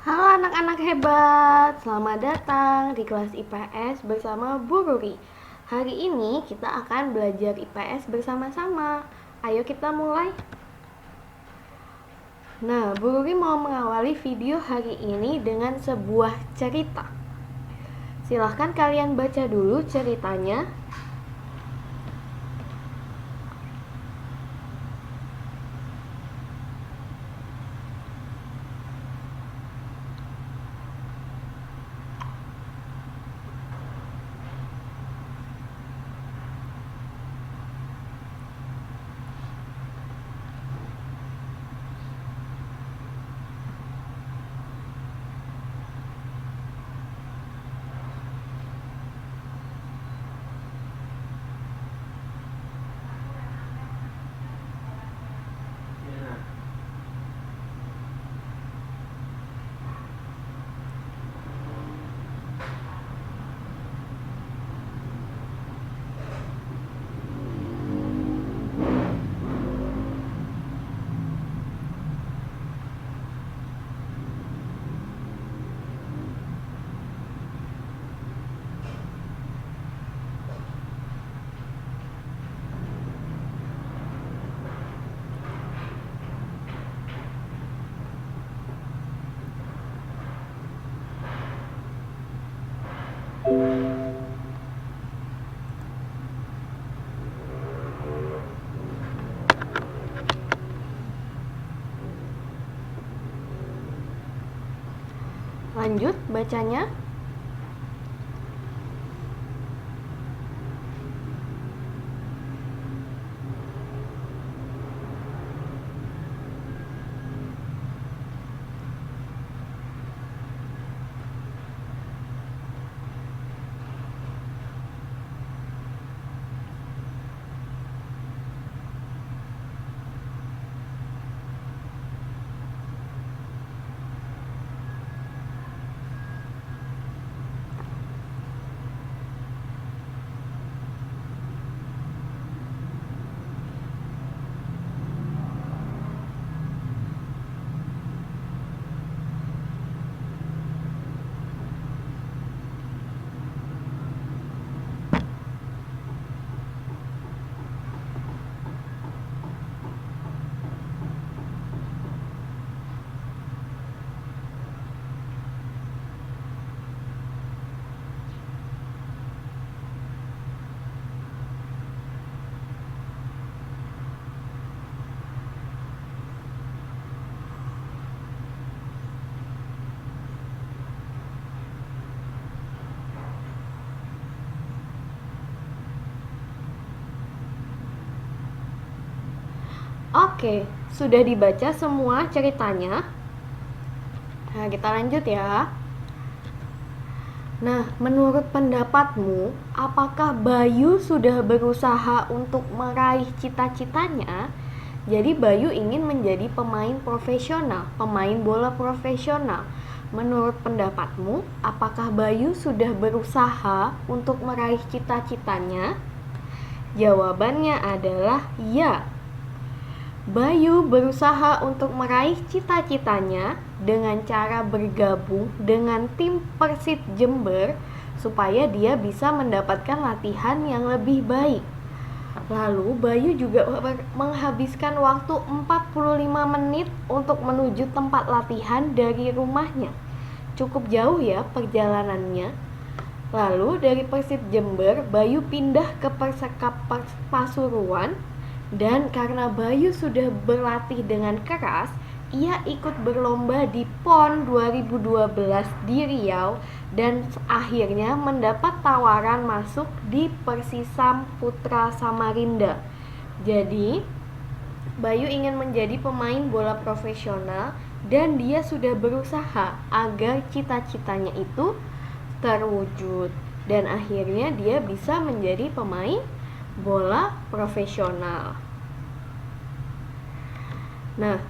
Halo anak-anak hebat, selamat datang di kelas IPS bersama Bu Ruri. Hari ini kita akan belajar IPS bersama-sama. Ayo kita mulai. Nah, Bu Ruri mau mengawali video hari ini dengan sebuah cerita. Silahkan kalian baca dulu ceritanya. Lanjut bacanya. Oke, sudah dibaca semua ceritanya. Nah, kita lanjut ya. Nah, menurut pendapatmu, apakah Bayu sudah berusaha untuk meraih cita-citanya? Jadi Bayu ingin menjadi pemain profesional, pemain bola profesional. Menurut pendapatmu, apakah Bayu sudah berusaha untuk meraih cita-citanya? Jawabannya adalah ya. Bayu berusaha untuk meraih cita-citanya dengan cara bergabung dengan tim Persib Jember supaya dia bisa mendapatkan latihan yang lebih baik. Lalu Bayu juga menghabiskan waktu 45 menit untuk menuju tempat latihan dari rumahnya. Cukup jauh ya perjalanannya. Lalu dari Persib Jember, Bayu pindah ke Persekap Pasuruan. Dan karena Bayu sudah berlatih dengan keras, ia ikut berlomba di PON 2012 di Riau dan akhirnya mendapat tawaran masuk di Persisam Putra Samarinda. Jadi, Bayu ingin menjadi pemain bola profesional dan dia sudah berusaha agar cita-citanya itu terwujud dan akhirnya dia bisa menjadi pemain bola profesional. Nah,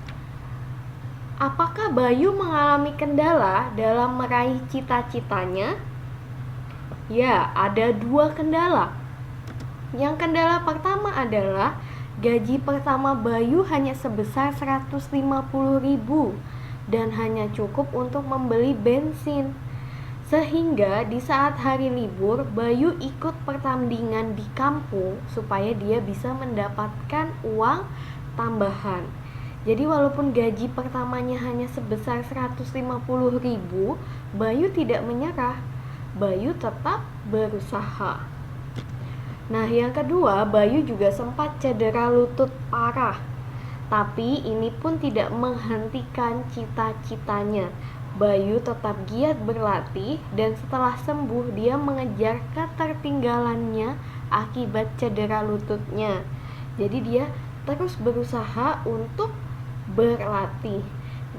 apakah Bayu mengalami kendala dalam meraih cita-citanya? Ya, ada 2 kendala. Yang kendala pertama adalah gaji pertama Bayu hanya sebesar 150.000. dan hanya cukup untuk membeli bensin. Sehingga di saat hari libur, Bayu ikut pertandingan di kampung supaya dia bisa mendapatkan uang tambahan. Jadi walaupun gaji pertamanya hanya sebesar 150.000, Bayu tidak menyerah. Bayu tetap berusaha. Nah, yang kedua, Bayu juga sempat cedera lutut parah. Tapi ini pun tidak menghentikan cita-citanya. Bayu tetap giat berlatih dan setelah sembuh dia mengejar ketertinggalannya akibat cedera lututnya. Jadi dia terus berusaha untuk berlatih.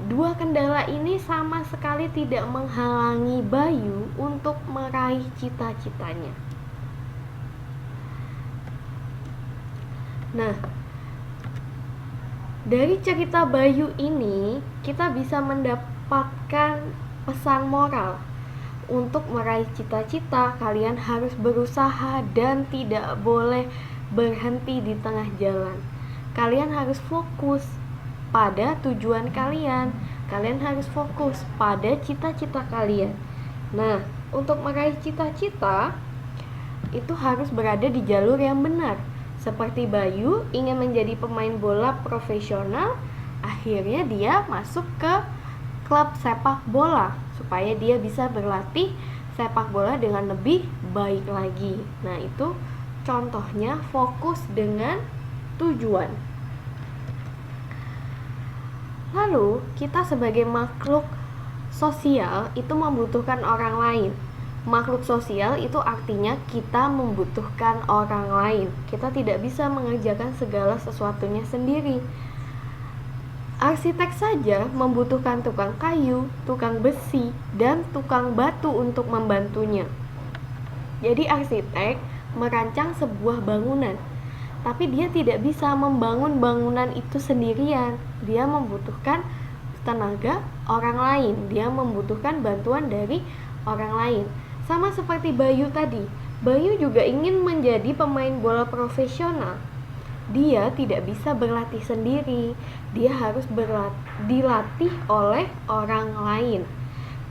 Dua kendala ini sama sekali tidak menghalangi Bayu untuk meraih cita-citanya. Nah, dari cerita Bayu ini, kita bisa mendapatkan pesan moral. Untuk meraih cita-cita, kalian harus berusaha dan tidak boleh berhenti di tengah jalan. Kalian harus fokus pada tujuan kalian. Kalian harus fokus pada cita-cita kalian. Nah, untuk meraih cita-cita, itu harus berada di jalur yang benar. Seperti Bayu ingin menjadi pemain bola profesional, akhirnya dia masuk ke klub sepak bola supaya dia bisa berlatih sepak bola dengan lebih baik lagi. Nah, itu contohnya fokus dengan tujuan. Lalu, kita sebagai makhluk sosial itu membutuhkan orang lain. Makhluk sosial itu artinya kita membutuhkan orang lain. Kita tidak bisa mengerjakan segala sesuatunya sendiri. Arsitek saja membutuhkan tukang kayu, tukang besi, dan tukang batu untuk membantunya. Jadi arsitek merancang sebuah bangunan, tapi dia tidak bisa membangun bangunan itu sendirian. Dia membutuhkan tenaga orang lain, dia membutuhkan bantuan dari orang lain. Sama seperti Bayu tadi, Bayu juga ingin menjadi pemain bola profesional. Dia tidak bisa berlatih sendiri, dia harus dilatih oleh orang lain.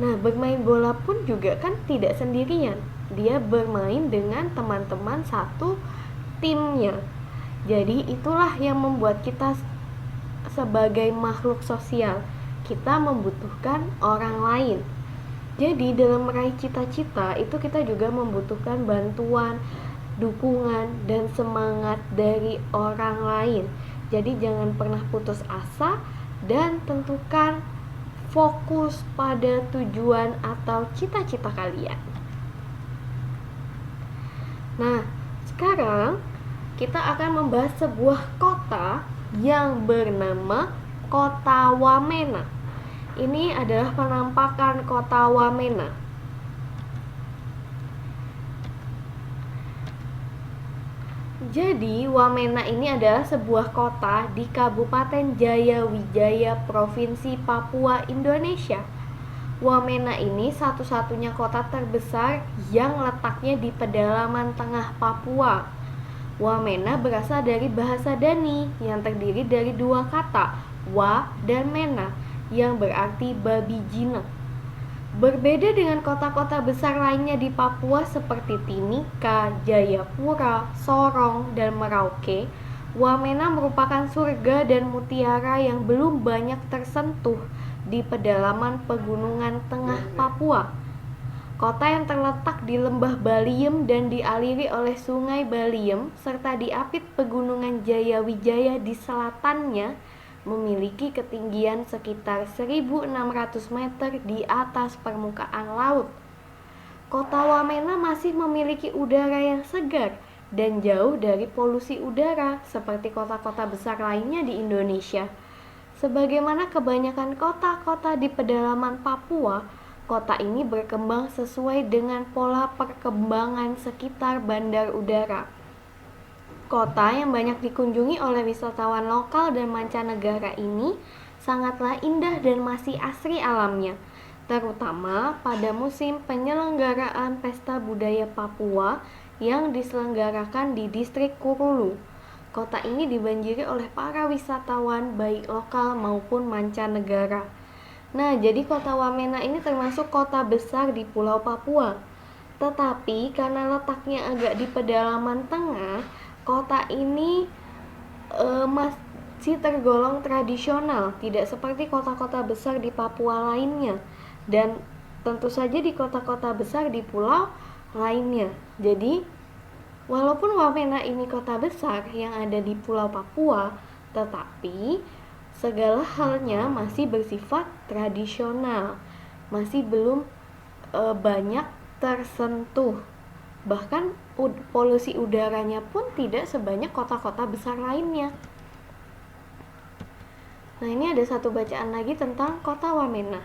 Nah, bermain bola pun juga kan tidak sendirian. Dia bermain dengan teman-teman satu timnya. Jadi itulah yang membuat kita sebagai makhluk sosial, kita membutuhkan orang lain. Jadi dalam meraih cita-cita itu kita juga membutuhkan bantuan, dukungan, dan semangat dari orang lain. Jadi jangan pernah putus asa dan tentukan fokus pada tujuan atau cita-cita kalian. Nah, sekarang kita akan membahas sebuah kota yang bernama Kota Wamena. Ini adalah penampakan Kota Wamena. Jadi, Wamena ini adalah sebuah kota di Kabupaten Jayawijaya, Provinsi Papua, Indonesia. Wamena ini satu-satunya kota terbesar yang letaknya di pedalaman tengah Papua. Wamena berasal dari bahasa Dani yang terdiri dari dua kata, wa dan mena, yang berarti babi jinak. Berbeda dengan kota-kota besar lainnya di Papua seperti Timika, Jayapura, Sorong, dan Merauke, Wamena merupakan surga dan mutiara yang belum banyak tersentuh di pedalaman pegunungan tengah Papua. Kota yang terletak di lembah Baliem dan dialiri oleh sungai Baliem serta diapit pegunungan Jayawijaya di selatannya memiliki ketinggian sekitar 1.600 meter di atas permukaan laut. Kota Wamena masih memiliki udara yang segar dan jauh dari polusi udara seperti kota-kota besar lainnya di Indonesia. Sebagaimana kebanyakan kota-kota di pedalaman Papua, kota ini berkembang sesuai dengan pola perkembangan sekitar bandar udara. Kota yang banyak dikunjungi oleh wisatawan lokal dan mancanegara ini sangatlah indah dan masih asri alamnya, terutama pada musim penyelenggaraan Pesta Budaya Papua yang diselenggarakan di distrik Kurulu. Kota ini dibanjiri oleh para wisatawan baik lokal maupun mancanegara. Nah, jadi kota Wamena ini termasuk kota besar di Pulau Papua. Tetapi karena letaknya agak di pedalaman tengah, kota ini masih tergolong tradisional, tidak seperti kota-kota besar di Papua lainnya. Dan tentu saja di kota-kota besar di pulau lainnya. Jadi, walaupun Wamena ini kota besar yang ada di Pulau Papua, tetapi segala halnya masih bersifat tradisional, masih belum banyak tersentuh. Bahkan polusi udaranya pun tidak sebanyak kota-kota besar lainnya. Nah, ini ada satu bacaan lagi tentang kota Wamena.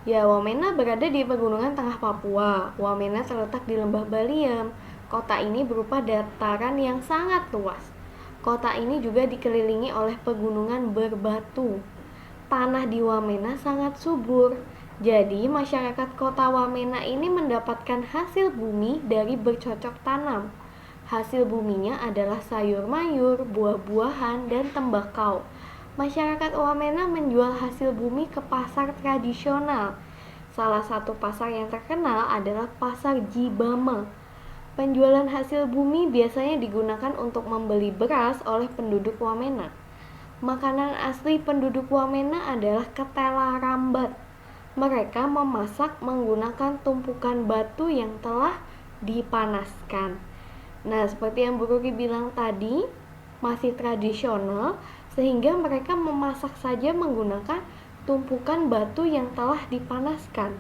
Ya, Wamena berada di pegunungan tengah Papua. Wamena terletak di lembah Baliem. Kota ini berupa dataran yang sangat luas. Kota ini juga dikelilingi oleh pegunungan berbatu. Tanah di Wamena sangat subur. Jadi, masyarakat kota Wamena ini mendapatkan hasil bumi dari bercocok tanam. Hasil buminya adalah sayur mayur, buah-buahan, dan tembakau. Masyarakat Wamena menjual hasil bumi ke pasar tradisional. Salah satu pasar yang terkenal adalah Pasar Jibama. Penjualan hasil bumi biasanya digunakan untuk membeli beras oleh penduduk Wamena. Makanan asli penduduk Wamena adalah ketela rambat. Mereka memasak menggunakan tumpukan batu yang telah dipanaskan. Nah, seperti yang Bu Ruki bilang tadi, masih tradisional, sehingga mereka memasak saja menggunakan tumpukan batu yang telah dipanaskan.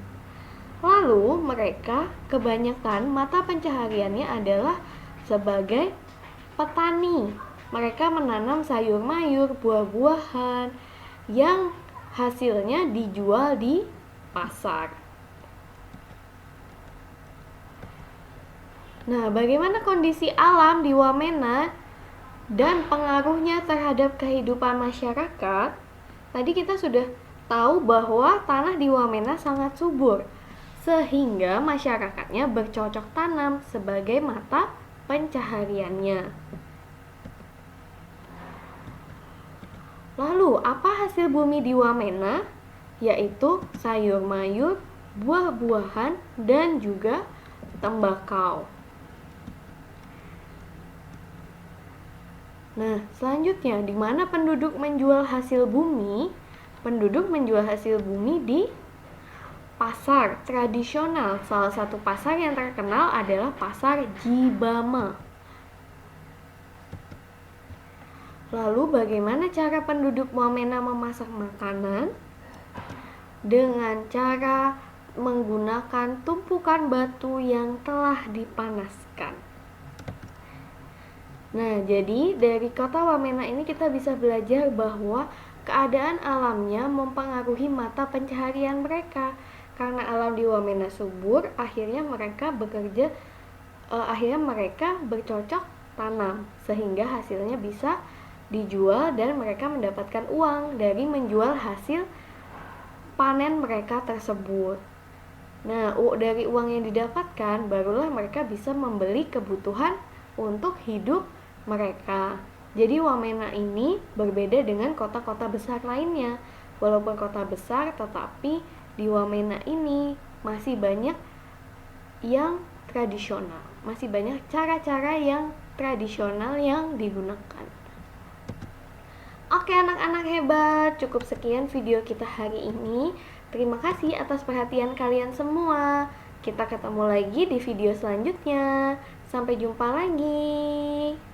Lalu mereka kebanyakan mata pencahariannya adalah sebagai petani. Mereka menanam sayur mayur, buah-buahan yang hasilnya dijual di pasar. Nah, bagaimana kondisi alam di Wamena dan pengaruhnya terhadap kehidupan masyarakat? Tadi kita sudah tahu bahwa tanah di Wamena sangat subur, sehingga masyarakatnya bercocok tanam sebagai mata pencahariannya. Lalu, apa hasil bumi di Wamena? Yaitu sayur mayur, buah-buahan, dan juga tembakau. Nah, selanjutnya, di mana penduduk menjual hasil bumi? Penduduk menjual hasil bumi di pasar tradisional. Salah satu pasar yang terkenal adalah Pasar Jibama. Lalu, bagaimana cara penduduk Wamena memasak makanan? Dengan cara menggunakan tumpukan batu yang telah dipanaskan. Nah, jadi dari kota Wamena ini kita bisa belajar bahwa keadaan alamnya mempengaruhi mata pencaharian mereka. Karena alam di Wamena subur, akhirnya mereka bercocok tanam, sehingga hasilnya bisa dijual dan mereka mendapatkan uang dari menjual hasil panen mereka tersebut. Nah, dari uang yang didapatkan, barulah mereka bisa membeli kebutuhan untuk hidup mereka. Jadi Wamena ini berbeda dengan kota-kota besar lainnya. Walaupun kota besar, tetapi di Wamena ini masih banyak yang tradisional. Masih banyak cara-cara yang tradisional yang digunakan. Oke anak-anak hebat, cukup sekian video kita hari ini. Terima kasih atas perhatian kalian semua. Kita ketemu lagi di video selanjutnya. Sampai jumpa lagi.